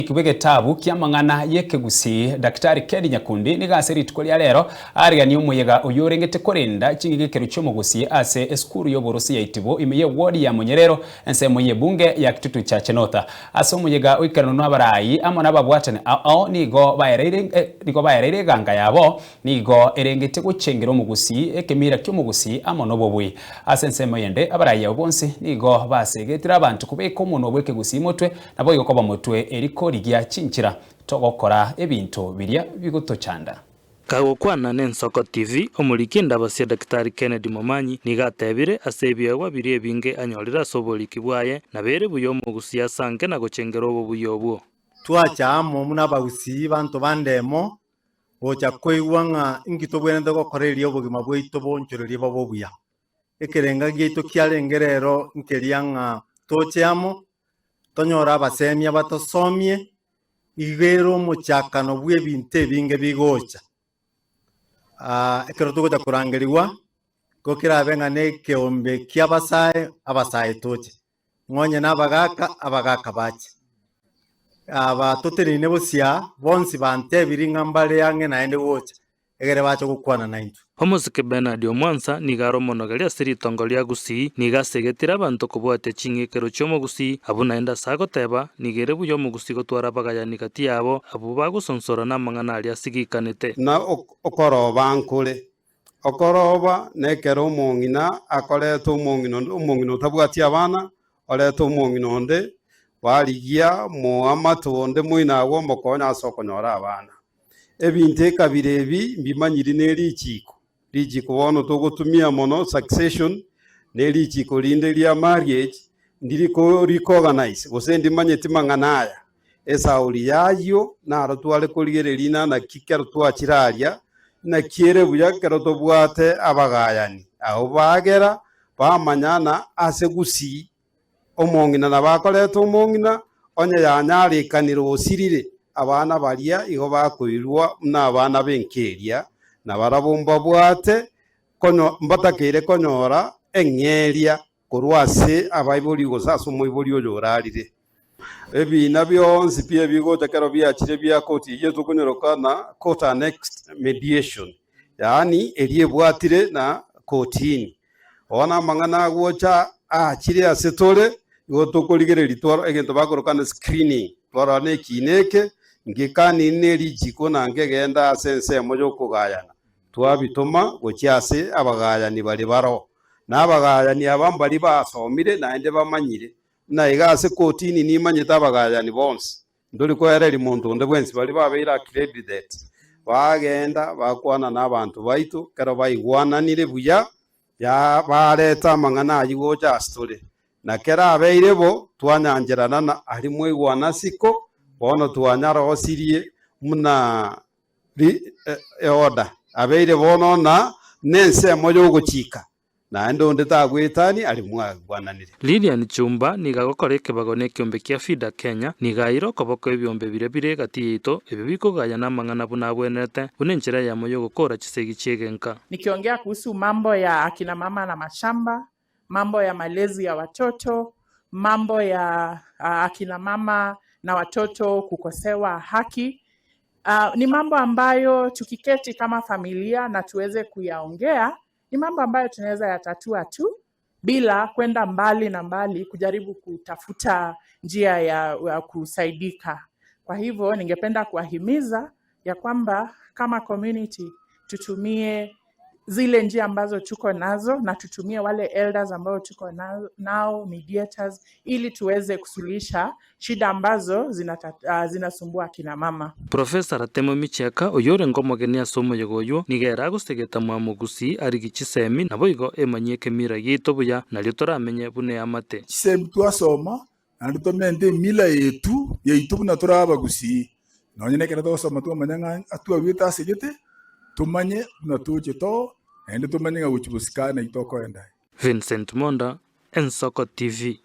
mwandiki w'egitabu kia mang'ana y'ekegusi Daktari Kedi Nyakundi ni gaseriti kuri rero arigani umuyega uyorengete korinda chingigekero cy'omugusi ase eskuru y'oborosi ya Itibo imiye wodi ya Munyerero ensemo y'ebunge ya Kitutu cha Chenotha ase umuyega uikarano n'abarayi amo n'ababwatane ao nigo baerere ganga yabo nigo erengete gucengera omugusi ekemira cy'omugusi amo nobobwi ase ensemo yende abarayi abo bonse nigo basegetira abantu kubeka omuno bw'ekegusi mutwe nabo yokoba mutwe eriko ligia chinchira togokora ebintu biria bigutochanda Kagokwana n'Ensoko TV omurikinda basia Daktari Kennedy Momanyi nigatebire asebiagwa biri ebinge anyorera soboliki bwaye nabere buyo mugusi yasange na gochengera obo buyobwo twachamo muna bagusi bantu bandemo gocha koigwanga ingito bwende gokoreria obugima bwito bonchoreria bobuya ekerenga gito kialengerero nkerianga tochamo tonyora abasemia batosomie igero muchakano bw'ebintu ebinge bigocha ekero tugocha kurangeriwa gokira abenga nekeombe abasae toche ng'onye n'abagaka bache abatoterine bosia bonsi bantebiri ng'ambare yange naende gocha egere bache gukwana na intu Homosike Bernard Omwansa nigaro monogeria siritongoria gusi nigasegetira abantu kubwate chingikero cy'omugusi abunaenda sagoteba nigere buyo mugusi gotwara bagayani kati yabo abo bagusonsora n'amang'ana ali asigikanete na okoroba nkule okoroba nekero omong'ina akoreta omong'ina tabwati abana oreta omong'ina onde warigia mo amatonde moina agwo mokonya asokonyora abana ebintu ekabire ebi mbimanyiri n'erichiko bono togotumia mono succession n'erichiko rinde ria marriage ndiriko recognize gosendi manyeti mang'anaya esauri yayo naro twale kurigererina na kikero twachiraria na kiere buya kero tobwate abagayani aho bagera bamanyana ase gusi omong'ina na bakoreta omong'ina onye yanyarikaniro osirire abana baria igo bakoirwa n'abana benkeria na barabomba bwate konyo mbatakire konyora eng'eria korwase abaibori gosasa omoibori oyorarire ebina byonsi pia bigocha kero byachire bya koti yezo kunyoroka na court annexed mediation yani eriebwatire na kotini ona mang'ana gocha achire asetore gotokorigere litwaro egento bakorokana screening twara ne kineke ngikani neri jiko nange genda sense mojo kugayana twabitoma gocyase abagayani bari baro n'abagayani abambari basomire naende bamanyire na igase kotini nimanyita abagayani bonse ndori ko yareri muntu onde bwensi bari babeira accredited bagenda bakwana n'abantu baitu kero baigwananire buya ya bareta amang'ana ayigocha story na kera abeire bo twanyangerana na arimwe igwanasiko bono twanyara osirie muna order abeire bono na nense moyo guchika na ndo ndetagwitani ali mwagwananire Lilian Chumba nigagokoreke bagone kiombe kia FIDA Kenya nigairo koboko ebyombe bire gatito ebibiko gaya na mang'ana buna bwenete bunenjera ya moyo gukora chisegi chegenka nikiongea kuhusu mambo ya akina mama na mashamba mambo ya malezi ya watoto mambo ya akina mama na watoto kukosewa haki. Ni mambo ambayo tukiketi kama familia na tuweze kuyaongea, ni mambo ambayo tunaweza yatatua tu bila kwenda mbali na mbali kujaribu kutafuta njia ya kusaidika. Kwa hivyo ningependa kuwahimiza ya kwamba kama community tutumie zile njia ambazo tuko nazo na tutumie wale elders ambao tuko nao mediators ili tuweze kusuluhisha shida ambazo zinasumbua kina mama. Professor Atemo Micheka oyore ngomogenia somo yogoyo nigera gustegeta mwamugusi arigichisemi naboigo emanyeke mira yito buya nalyo toramenye bune amate chisemi twasoma nandutomende mila yetu buna torabagusi nonyene kera tosoma twamanyanga atua wita segete tumanye natuche to ende tumanye nga uchibusikana itoko enda. Vincent Monda, Ensoko TV.